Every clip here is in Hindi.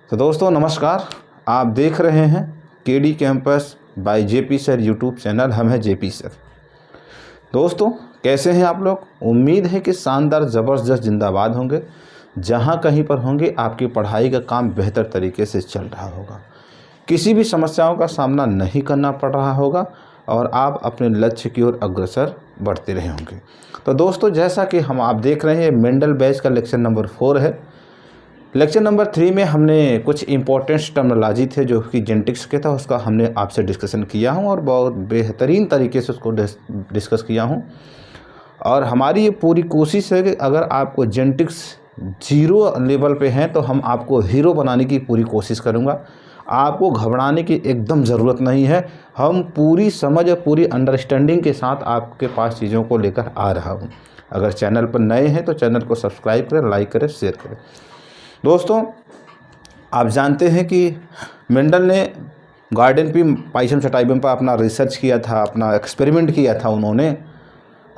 तो दोस्तों नमस्कार, आप देख रहे हैं KD campus bye JP sir YouTube channel. हम हैं जेपी सर। दोस्तों कैसे हैं आप लोग? उम्मीद है कि शानदार ज़बरदस्त जिंदाबाद होंगे। जहां कहीं पर होंगे आपकी पढ़ाई का काम बेहतर तरीके से चल रहा होगा, किसी भी समस्याओं का सामना नहीं करना पड़ रहा होगा और आप अपने लक्ष्य की ओर अग्रसर बढ़ते रहे होंगे। तो दोस्तों जैसा कि आप देख रहे हैं, मेंडल बैच का लेक्चर नंबर 4 है। लेक्चर नंबर 3 में हमने कुछ इंपॉर्टेंट टर्मिनोलॉजी थे जो कि जेनेटिक्स के था, उसका हमने आपसे डिस्कशन किया हूं और बहुत बेहतरीन तरीके से उसको डिस्कस किया हूं। और हमारी ये पूरी कोशिश है कि अगर आपको जेनेटिक्स 0 लेवल पे हैं तो हम आपको हीरो बनाने की पूरी कोशिश करूँगा। आपको घबराने की एकदम ज़रूरत नहीं है। हम पूरी समझ और पूरी अंडरस्टैंडिंग के साथ आपके पास चीज़ों को लेकर आ रहा हूँ। अगर चैनल पर नए हैं तो चैनल को सब्सक्राइब करें, लाइक करें, शेयर करें। दोस्तों आप जानते हैं कि मेंडल ने गार्डन पी पाइसम सटाइबम पर अपना रिसर्च किया था, अपना एक्सपेरिमेंट किया था उन्होंने।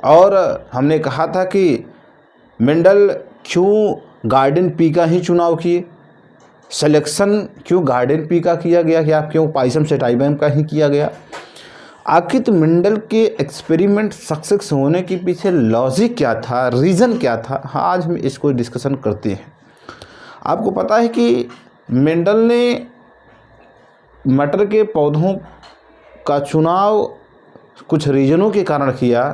और हमने कहा था कि मेंडल क्यों गार्डन पी का ही चुनाव किए, सिलेक्शन क्यों गार्डन पी का किया गया, क्या क्यों पाइसम सटाइबम का ही किया गया। आखिर मेंडल के एक्सपेरिमेंट सक्सेस होने के पीछे लॉजिक क्या था, रीज़न क्या था, आज हम इसको डिस्कशन करते हैं। आपको पता है कि मेंडल ने मटर के पौधों का चुनाव कुछ रीजनों के कारण किया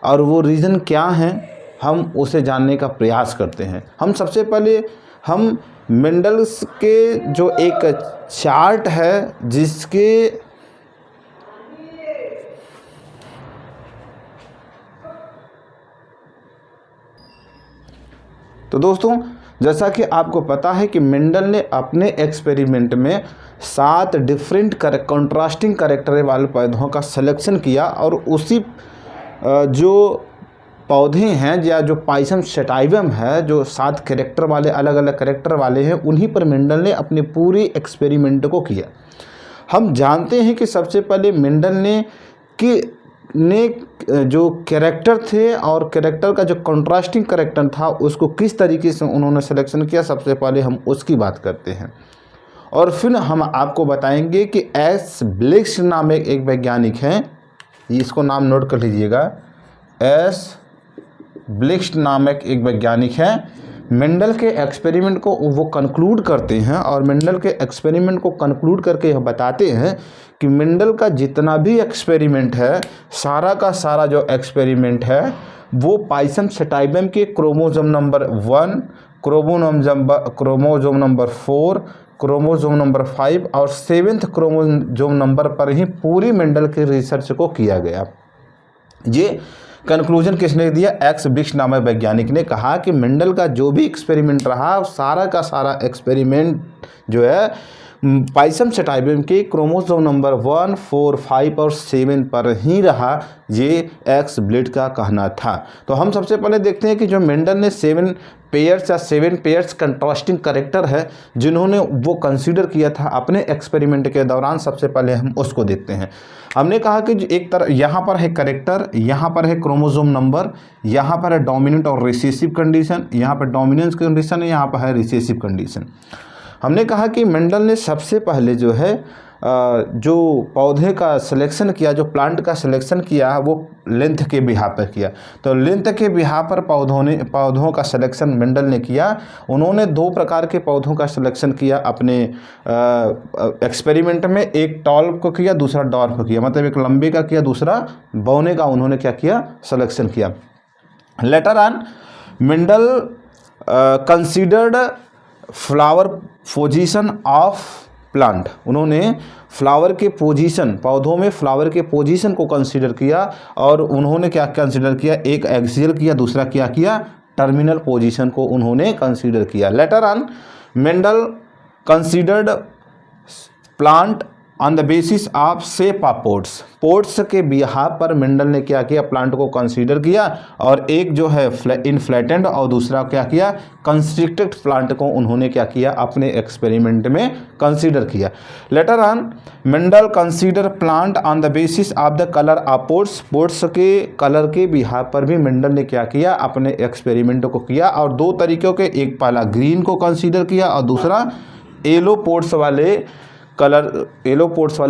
और वो रीज़न क्या हैं हम उसे जानने का प्रयास करते हैं। हम सबसे पहले हम मेंडल्स के जो एक चार्ट है जिसके तो दोस्तों जैसा कि आपको पता है कि मेंडल ने अपने एक्सपेरिमेंट में 7 डिफरेंट कंट्रास्टिंग कैरेक्टर वाले पौधों का सिलेक्शन किया और उसी जो पौधे हैं या जो पाइसम सटाइवम है, जो 7 कैरेक्टर वाले अलग अलग कैरेक्टर वाले हैं, उन्हीं पर मेंडल ने अपनी पूरी एक्सपेरिमेंट को किया। हम जानते हैं कि सबसे पहले मेंडल ने जो कैरेक्टर थे और कैरेक्टर का जो कंट्रास्टिंग कैरेक्टर था उसको किस तरीके से उन्होंने सिलेक्शन किया, सबसे पहले हम उसकी बात करते हैं। और फिर हम आपको बताएंगे कि एस ब्लिक्स नामक एक वैज्ञानिक हैं, इसको नाम नोट कर लीजिएगा। एस ब्लिक्स नामक एक वैज्ञानिक हैं। मेंडल के एक्सपेरिमेंट को वो कंक्लूड करते हैं और मेंडल के एक्सपेरिमेंट को कंक्लूड करके यह बताते हैं कि मेंडल का जितना भी एक्सपेरिमेंट है, सारा का सारा जो एक्सपेरिमेंट है वो पाइसम सटाइवम के chromosome number 1, chromosome number 4, chromosome number 5 और 7th क्रोमोसोम नंबर पर ही पूरी मेंडल के रिसर्च को किया गया। ये कंक्लूजन किसने दिया? एक्स ब्लिक्स नामक वैज्ञानिक ने कहा कि मेंडल का जो भी एक्सपेरिमेंट रहा, सारा का सारा एक्सपेरिमेंट जो है पाइसम सटाइवम के क्रोमोसोम नंबर 1, 4, 5 और 7 पर ही रहा। ये एक्स ब्लिक्स का कहना था। तो हम सबसे पहले देखते हैं कि जो मेंडल ने 7 पेयर्स कंट्रास्टिंग कैरेक्टर है जिन्होंने वो कंसीडर किया था अपने एक्सपेरिमेंट के दौरान, सबसे पहले हम उसको देखते हैं। हमने कहा कि एक तरह यहाँ पर है कैरेक्टर, यहाँ पर है क्रोमोसोम नंबर, यहाँ पर है डोमिनेंट और रिसेसिव कंडीशन, यहाँ पर डोमिनेंस कंडीशन है, यहाँ पर है रिसेसिव कंडीशन। हमने कहा कि मेंडल ने सबसे पहले जो है जो पौधे का सिलेक्शन किया, जो प्लांट का सिलेक्शन किया, वो लेंथ के बिहाफ पर किया। तो लेंथ के बिहाफ पर पौधों का सिलेक्शन मेंडल ने किया। उन्होंने 2 प्रकार के पौधों का सिलेक्शन किया अपने एक्सपेरिमेंट में। एक टॉल को किया, दूसरा डॉर्फ को किया, मतलब एक लंबे का किया, दूसरा बौने का उन्होंने क्या किया, सिलेक्शन किया। Later on Mendel considered flower position of plant. उन्होंने फ्लावर के पोजीशन, पौधों में फ्लावर के पोजीशन को कंसीडर किया और उन्होंने क्या कंसीडर किया, एक एक्सियल किया, दूसरा क्या किया, टर्मिनल पोजीशन को उन्होंने कंसीडर किया। Later on Mendel considered plant on the basis of shape of ports के बिहाफ पर मेंडल ने क्या किया, प्लांट को कंसीडर किया और एक जो है इनफ्लैटेंड और दूसरा क्या किया, कंस्ट्रिक्टेड प्लांट को उन्होंने क्या किया, अपने एक्सपेरिमेंट में कंसीडर किया। Later on Mendel consider plant on the basis of the colour of ports के कलर के बिहाफ पर भी मेंडल ने क्या किया, अपने एक्सपेरिमेंट को किया और 2 तरीक़ों के, एक पहला ग्रीन को कंसीडर किया और दूसरा एलोपोड्स वाले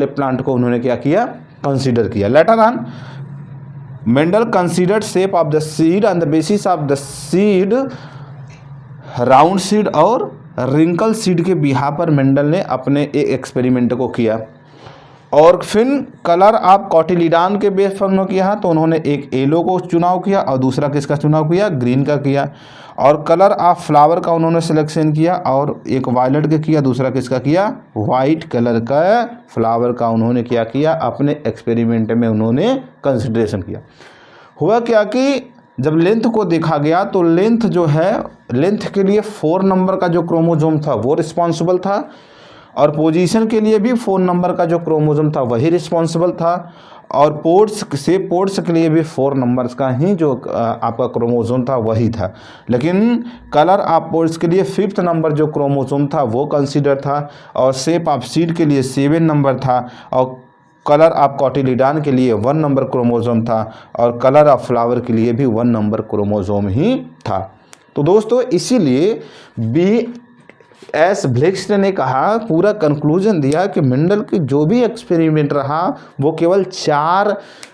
प्लांट को उन्होंने क्या किया, कंसीडर किया। Later on Mendel considered shape of the seed on the basis of the seed round seed और रिंकल सीड के बिहा पर मेंडल ने अपने एक एक्सपेरिमेंट को किया। और फिर कलर ऑफ कॉटिलिडान के बेस पर उन्होंने किया, तो उन्होंने एक येलो को चुनाव किया और दूसरा किसका चुनाव किया, ग्रीन का किया। और कलर ऑफ फ्लावर का उन्होंने सिलेक्शन किया और एक वायलेट का किया, दूसरा किसका किया, वाइट कलर का फ्लावर का उन्होंने क्या किया, अपने एक्सपेरिमेंट में उन्होंने कंसिडरेशन किया। हुआ क्या कि जब लेंथ को देखा गया तो लेंथ जो है, लेंथ के लिए 4 नंबर का जो क्रोमोसोम था वो रिस्पॉन्सिबल था और पोजीशन के लिए भी 4 नंबर का जो क्रोमोसोम था वही रिस्पॉन्सिबल था और पोर्ट्स के लिए भी 4 नंबर्स का ही जो आपका क्रोमोसोम था वही था। लेकिन कलर ऑफ पोर्ट्स के लिए 5th नंबर जो क्रोमोसोम था वो कंसीडर था और शेप ऑफ सीड के लिए 7 नंबर था और कलर ऑफ कॉटिलिडान के लिए 1 नंबर क्रोमोसोम था और कलर ऑफ फ्लावर के लिए भी 1 नंबर क्रोमोसोम ही था। तो दोस्तों इसीलिए B.S. ब्लेक्सले ने कहा, पूरा कंक्लूजन दिया कि मेंडल की जो भी एक्सपेरिमेंट रहा वो केवल 4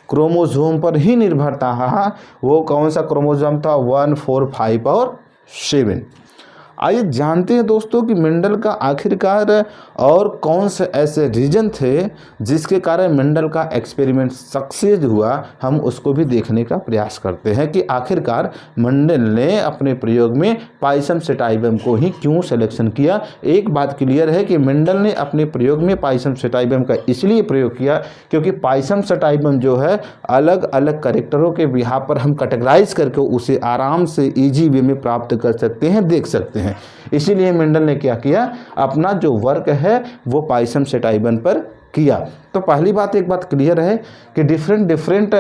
क्रोमोसोम पर ही निर्भर था। वो कौन सा क्रोमोसोम था, 1, 4, 5 और 7। आइए जानते हैं दोस्तों कि मेंडल का आखिरकार और कौन से ऐसे रीजन थे जिसके कारण मेंडल का एक्सपेरिमेंट सक्सेस हुआ, हम उसको भी देखने का प्रयास करते हैं कि आखिरकार मेंडल ने अपने प्रयोग में पाइसम सेटाइबम को ही क्यों सिलेक्शन किया। एक बात क्लियर है कि मेंडल ने अपने प्रयोग में पाइसम सेटाइबम का इसलिए प्रयोग किया क्योंकि पाइसम सेटाइबम जो है अलग अलग कैरेक्टरों के बिहार पर हम कैटेगराइज करके उसे आराम से ईजी वे में प्राप्त कर सकते हैं, देख सकते हैं। इसीलिए मेंडल ने क्या किया, अपना जो वर्क है वो पाइसम सेटाइबम पर किया। तो पहली बात, एक बात क्लियर है कि डिफरेंट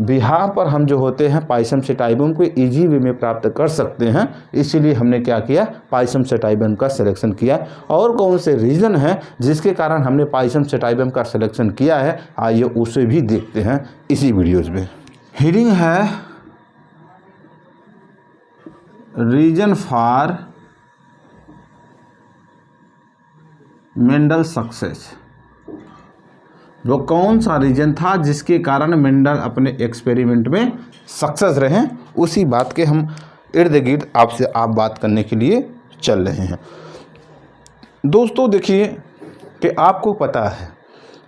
बिहार पर हम जो होते हैं पाइसम सेटाइबम को इजी वे में प्राप्त कर सकते हैं। इसीलिए हमने क्या किया, पाइसम सेटाइबम का सिलेक्शन किया। और कौन से रीजन है जिसके कारण हमने पाइसम सेटाइबम का सिलेक्शन किया है, आइए उसे भी देखते हैं इसी वीडियोज में। हेडिंग है रीजन फॉर मेंडल सक्सेस। वो कौन सा रीजन था जिसके कारण मेंडल अपने एक्सपेरिमेंट में सक्सेस रहे, उसी बात के हम इर्द गिर्द आपसे बात करने के लिए चल रहे हैं। दोस्तों देखिए कि आपको पता है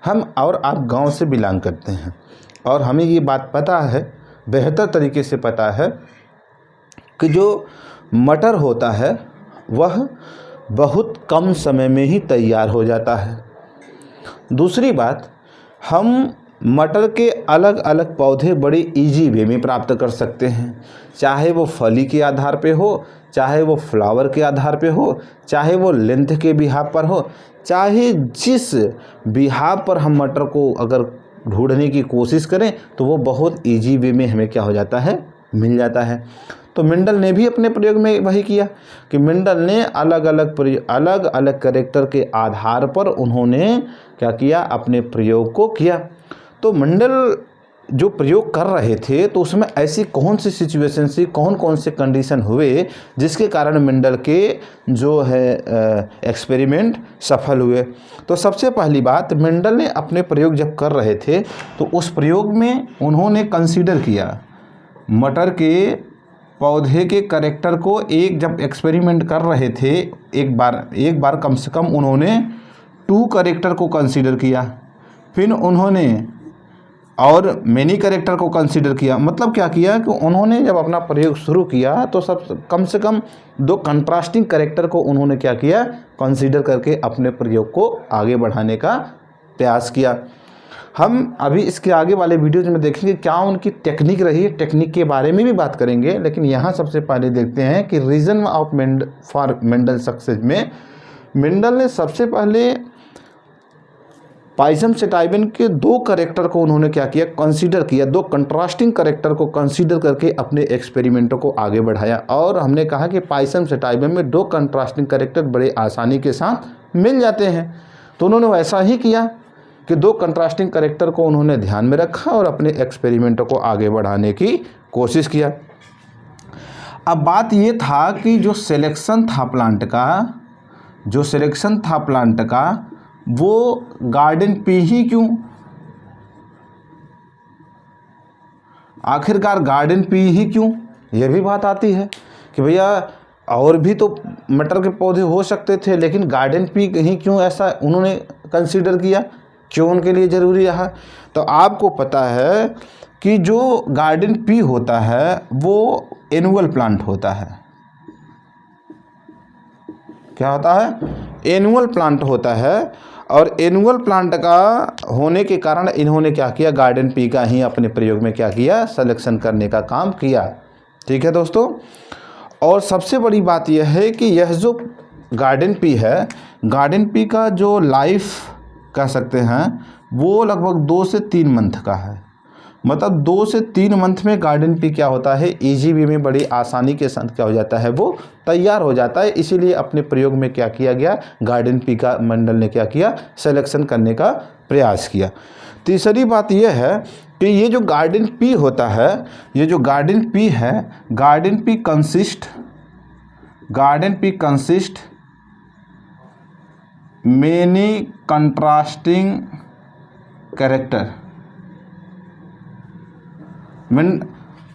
हम और आप गांव से बिलोंग करते हैं और हमें ये बात पता है, बेहतर तरीके से पता है कि जो मटर होता है वह बहुत कम समय में ही तैयार हो जाता है। दूसरी बात, हम मटर के अलग अलग पौधे बड़े इजी वे में प्राप्त कर सकते हैं, चाहे वो फली के आधार पे हो, चाहे वो फ्लावर के आधार पे हो, चाहे वो लेंथ के बिहाव पर हो, चाहे जिस बिहाव पर हम मटर को अगर ढूंढने की कोशिश करें तो वो बहुत इजी वे में हमें क्या हो जाता है, मिल जाता है। तो मेंडल ने भी अपने प्रयोग में वही किया कि मेंडल ने अलग अलग कैरेक्टर के आधार पर उन्होंने क्या किया, अपने प्रयोग को किया। तो मेंडल जो प्रयोग कर रहे थे तो उसमें ऐसी कौन सी सिचुएशन सी, कौन कौन से कंडीशन हुए जिसके कारण मेंडल के जो है एक्सपेरिमेंट सफल हुए। तो सबसे पहली बात, मेंडल ने अपने प्रयोग जब कर रहे थे तो उस प्रयोग में उन्होंने कंसीडर किया मटर के पौधे के कैरेक्टर को। एक जब एक्सपेरिमेंट कर रहे थे एक बार कम से कम उन्होंने 2 कैरेक्टर को कंसीडर किया, फिर उन्होंने और मेनी कैरेक्टर को कंसीडर किया। मतलब क्या किया कि उन्होंने जब अपना प्रयोग शुरू किया तो सब कम से कम 2 कंट्रास्टिंग कैरेक्टर को उन्होंने क्या किया, कंसीडर करके अपने प्रयोग को आगे बढ़ाने का प्रयास किया। हम अभी इसके आगे वाले वीडियोज में देखेंगे क्या उनकी टेक्निक रही है, टेक्निक के बारे में भी बात करेंगे। लेकिन यहाँ सबसे पहले देखते हैं कि reason of for Mendel success में मेंडल ने सबसे पहले पाइसम सेटाइबम के 2 कैरेक्टर को उन्होंने क्या किया, कंसीडर किया। 2 कंट्रास्टिंग कैरेक्टर को कंसीडर करके अपने एक्सपेरिमेंटों को आगे बढ़ाया। और हमने कहा कि पाइसम सेटाइबम में 2 कंट्रास्टिंग कैरेक्टर बड़े आसानी के साथ मिल जाते हैं, तो उन्होंने वैसा ही किया कि 2 कंट्रास्टिंग कैरेक्टर को उन्होंने ध्यान में रखा और अपने एक्सपेरिमेंटों को आगे बढ़ाने की कोशिश किया। अब बात ये था कि जो सिलेक्शन था प्लांट का जो सिलेक्शन था प्लांट का वो गार्डन पी ही क्यों? आखिरकार गार्डन पी ही क्यों? यह भी बात आती है कि भैया और भी तो मटर के पौधे हो सकते थे, लेकिन गार्डन पी ही क्यों ऐसा उन्होंने कंसीडर किया, क्यों उनके लिए ज़रूरी रहा? तो आपको पता है कि जो गार्डन पी होता है वो एनुअल प्लांट होता है। क्या होता है? एनुअल प्लांट होता है, और एनुअल प्लांट का होने के कारण इन्होंने क्या किया, गार्डन पी का ही अपने प्रयोग में क्या किया, सिलेक्शन करने का काम किया। ठीक है दोस्तों, और सबसे बड़ी बात यह है कि यह जो गार्डन पी है, गार्डन पी का जो लाइफ कह सकते हैं वो लगभग 2 से 3 मंथ का है। मतलब 2 से 3 मंथ में गार्डन पी क्या होता है, इजी वे में बड़ी आसानी के साथ क्या हो जाता है, वो तैयार हो जाता है। इसीलिए अपने प्रयोग में क्या किया गया, गार्डन पी का मंडल ने क्या किया, सिलेक्शन करने का प्रयास किया। तीसरी बात यह है कि ये जो गार्डन पी होता है, ये जो गार्डन पी है, garden pea consist many contrasting character.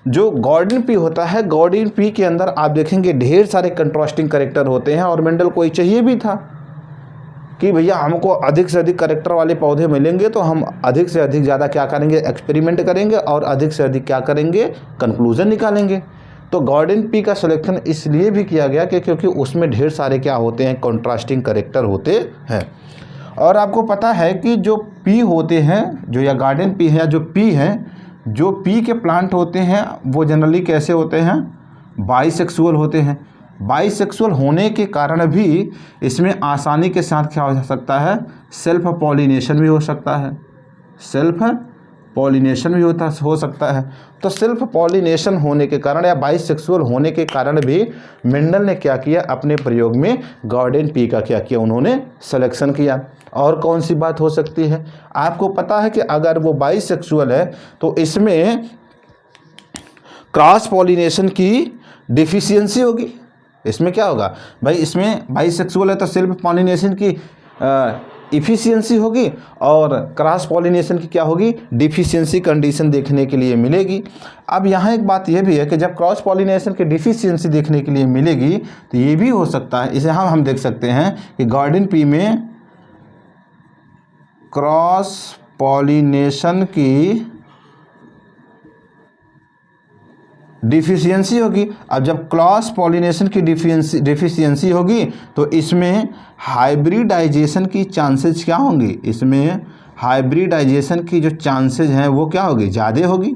जो गार्डन पी होता है, गार्डन पी के अंदर आप देखेंगे ढेर सारे कंट्रास्टिंग कैरेक्टर होते हैं, और मेंडल को चाहिए भी था कि भैया हमको अधिक से अधिक कैरेक्टर वाले पौधे मिलेंगे तो हम अधिक से अधिक ज़्यादा क्या करेंगे, एक्सपेरिमेंट करेंगे, और अधिक से अधिक क्या करेंगे, कंक्लूजन निकालेंगे। तो गार्डन पी का सिलेक्शन इसलिए भी किया गया कि क्योंकि उसमें ढेर सारे क्या होते हैं, कंट्रास्टिंग कैरेक्टर होते हैं। और आपको पता है कि जो पी होते हैं, जो या गार्डन पी है या जो पी हैं, जो पी के प्लांट होते हैं वो जनरली कैसे होते हैं, बाइसेक्सुअल होते हैं। बाइसेक्सुअल होने के कारण भी इसमें आसानी के साथ क्या हो सकता है, सेल्फ पॉलिनेशन भी हो सकता है, सेल्फ पॉलिनेशन भी हो सकता है। तो सेल्फ पॉलिनेशन होने के कारण या बाइसेक्सुअल होने के कारण भी मेंडल ने क्या किया, अपने प्रयोग में गार्डन पी का क्या किया, उन्होंने सिलेक्शन किया। और कौन सी बात हो सकती है, आपको पता है कि अगर वो बाइसेक्सुअल है तो इसमें क्रॉस पॉलिनेशन की डिफिशियंसी होगी। इसमें क्या होगा भाई, इसमें बाइसेक्सुअल है तो सेल्फ पॉलिनेशन की इफिशियंसी होगी, और क्रॉस पॉलिनेशन की क्या होगी, डिफिशियंसी कंडीशन देखने के लिए मिलेगी। अब यहाँ एक बात यह भी है कि जब क्रॉस पॉलिनेशन की डिफिशियंसी देखने के लिए मिलेगी तो ये भी हो सकता है, इसे हम देख सकते हैं कि गार्डन पी में क्रॉस पॉलिनेशन की डिफिशियंसी होगी। अब जब क्रॉस पॉलिनेशन की डिफिशियंसी होगी तो इसमें हाइब्रिडाइजेशन की चांसेस क्या होंगी, इसमें हाइब्रिडाइजेशन की जो चांसेस हैं वो क्या होगी, ज़्यादा होगी।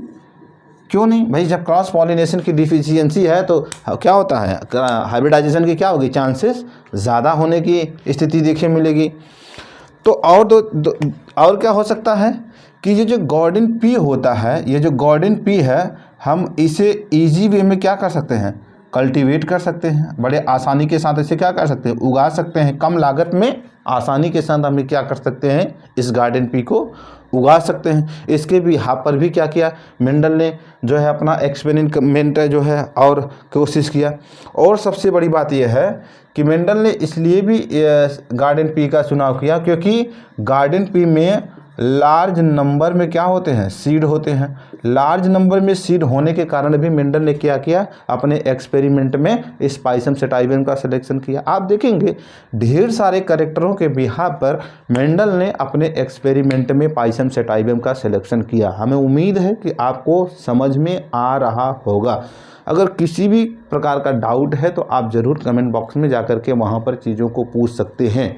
क्यों नहीं भाई, जब क्रॉस पॉलिनेशन की डिफिशियंसी है तो क्या होता है, हाइब्रिडाइजेशन की क्या होगी, चांसेस ज़्यादा होने की स्थिति देखने मिलेगी। तो और क्या हो सकता है कि ये जो गार्डन पी होता है, ये जो गार्डन पी है, हम इसे इजी वे में क्या कर सकते हैं, कल्टीवेट कर सकते हैं, बड़े आसानी के साथ इसे क्या कर सकते हैं, उगा सकते हैं। कम लागत में आसानी के साथ हम क्या कर सकते हैं, इस गार्डन पी को उगा सकते हैं। इसके भी यहाँ पर भी क्या किया, मेंडल ने जो है अपना एक्सपेरिमेंट जो है और कोशिश किया। और सबसे बड़ी बात यह है कि मेंडल ने इसलिए भी गार्डन पी का चुनाव किया क्योंकि गार्डन पी में लार्ज नंबर में क्या होते हैं, सीड होते हैं। लार्ज नंबर में सीड होने के कारण भी मेंडल ने क्या किया, अपने एक्सपेरिमेंट में स्पाइसम सेटाइवम का सिलेक्शन किया। आप देखेंगे ढेर सारे कैरेक्टरों के बिहार पर मेंडल ने अपने एक्सपेरिमेंट में पाइसम सेटाइवम का सिलेक्शन किया। हमें उम्मीद है कि आपको समझ में आ रहा होगा। अगर किसी भी प्रकार का डाउट है तो आप ज़रूर कमेंट बॉक्स में जाकर के वहाँ पर चीज़ों को पूछ सकते हैं।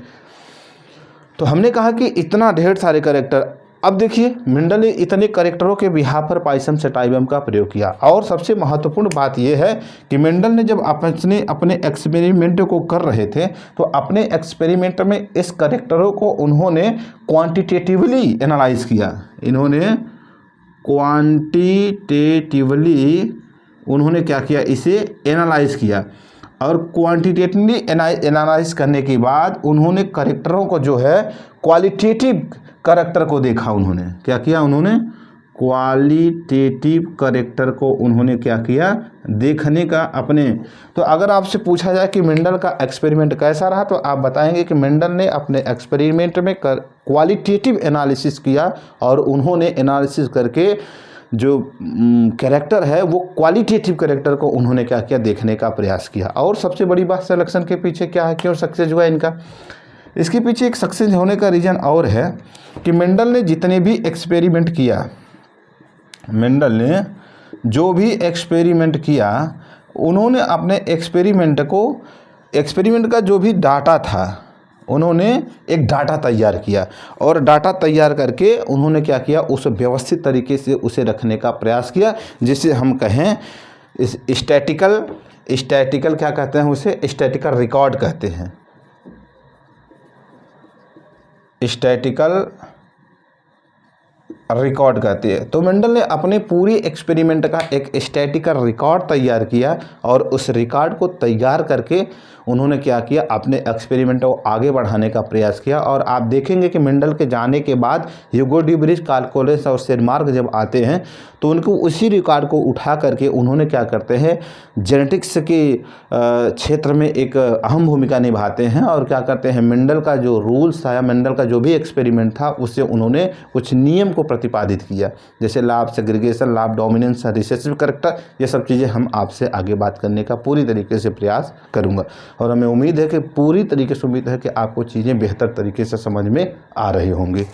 तो हमने कहा कि इतना ढेर सारे कैरेक्टर, अब देखिए मेंडल ने इतने कैरेक्टरों के बिहार पर पाइसम सेटाइवम का प्रयोग किया। और सबसे महत्वपूर्ण बात यह है कि मेंडल ने जब अपने एक्सपेरिमेंट को कर रहे थे तो अपने एक्सपेरिमेंट में इस कैरेक्टरों को उन्होंने क्वांटिटेटिवली एनालाइज किया। इन्होंने क्वांटिटेटिवली उन्होंने क्या किया, इसे एनालाइज किया। और क्वांटिटेटिवली एनालाइज करने के बाद उन्होंने कैरेक्टरों को जो है क्वालिटेटिव कैरेक्टर को देखा। उन्होंने क्या किया, उन्होंने क्वालिटेटिव कैरेक्टर को उन्होंने क्या किया, देखने का अपने। तो अगर आपसे पूछा जाए कि मेंडल का एक्सपेरिमेंट कैसा रहा, तो आप बताएंगे कि मेंडल ने अपने एक्सपेरिमेंट में क्वालिटेटिव एनालिसिस किया और उन्होंने एनालिसिस करके जो कैरेक्टर है वो क्वालिटेटिव कैरेक्टर को उन्होंने क्या किया, देखने का प्रयास किया। और सबसे बड़ी बात सिलेक्शन के पीछे क्या है, क्यों सक्सेस हुआ इनका, इसके पीछे एक सक्सेस होने का रीज़न और है कि मेंडल ने जितने भी एक्सपेरिमेंट किया, मेंडल ने जो भी एक्सपेरिमेंट किया, उन्होंने अपने एक्सपेरिमेंट का जो भी डाटा था, उन्होंने एक डाटा तैयार किया और डाटा तैयार करके उन्होंने क्या किया, उसे व्यवस्थित तरीके से उसे रखने का प्रयास किया, जिसे हम कहें इस स्टैटिकल क्या कहते हैं, उसे स्टैटिकल रिकॉर्ड कहते हैं, स्टैटिकल रिकॉर्ड कहते हैं। तो मेंडल ने अपने पूरी एक्सपेरिमेंट का एक स्टैटिकल रिकॉर्ड तैयार किया और उस रिकॉर्ड को तैयार करके उन्होंने क्या किया, अपने एक्सपेरिमेंट को आगे बढ़ाने का प्रयास किया। और आप देखेंगे कि मेंडल के जाने के बाद Hugo de Vries, Carl Correns और शेरमार्क जब आते हैं तो उनको उसी रिकॉर्ड को उठा करके उन्होंने क्या करते हैं, जेनेटिक्स के क्षेत्र में एक अहम भूमिका निभाते हैं और क्या करते हैं, मेंडल का जो रूल्स था या मेंडल का जो भी एक्सपेरिमेंट था उससे उन्होंने कुछ नियम को प्रतिपादित किया, जैसे law of segregation, law of dominance, recessive character. ये सब चीज़ें हम आपसे आगे बात करने का पूरी तरीके से प्रयास करूँगा और हमें उम्मीद है कि पूरी तरीके से उम्मीद है कि आपको चीज़ें बेहतर तरीके से समझ में आ रही होंगी।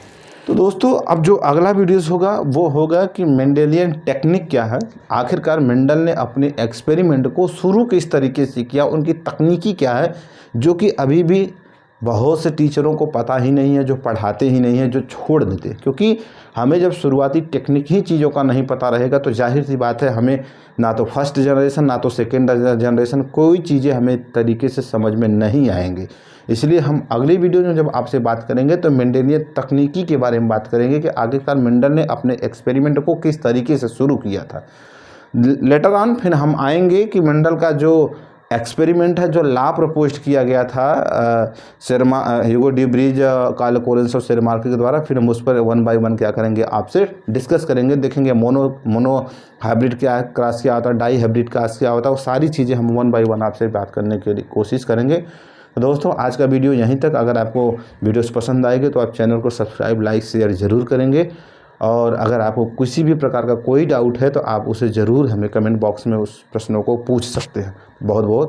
तो दोस्तों अब जो अगला वीडियोस होगा वो होगा कि मेंडेलियन टेक्निक क्या है, आखिरकार मेंडल ने अपने एक्सपेरिमेंट को शुरू किस तरीके से किया, उनकी तकनीकी क्या है, जो कि अभी भी बहुत से टीचरों को पता ही नहीं है, जो पढ़ाते ही नहीं है, जो छोड़ देते। क्योंकि हमें जब शुरुआती टेक्निक ही चीज़ों का नहीं पता रहेगा तो जाहिर सी बात है हमें ना तो फर्स्ट जनरेशन ना तो सेकेंड जनरेशन कोई चीज़ें हमें तरीके से समझ में नहीं आएंगे। इसलिए हम अगली वीडियो में जब आपसे बात करेंगे तो मेंडेलियन तकनीकी के बारे में बात करेंगे कि आखिरकार मेंडल ने अपने एक्सपेरिमेंट को किस तरीके से शुरू किया था। लेटर ऑन फिर हम आएंगे कि मेंडल का जो एक्सपेरिमेंट है, जो लॉ प्रपोज किया गया था Hugo de Vries, Carl Correns और शेरमार्क के द्वारा, फिर हम उस पर 1 बाय 1 क्या करेंगे, आपसे डिस्कस करेंगे, देखेंगे मोनो हाइब्रिड क्या क्रॉस क्या होता है, डाई हाइब्रिड क्रॉस क्या होता है, वो सारी चीज़ें हम 1 बाय 1 आपसे बात करने के लिए कोशिश करेंगे। तो दोस्तों आज का वीडियो यहीं तक। अगर आपको वीडियोस पसंद आएगी तो आप चैनल को सब्सक्राइब, लाइक, शेयर ज़रूर करेंगे और अगर आपको किसी भी प्रकार का कोई डाउट है तो आप उसे ज़रूर हमें कमेंट बॉक्स में उस प्रश्नों को पूछ सकते हैं। बहुत बहुत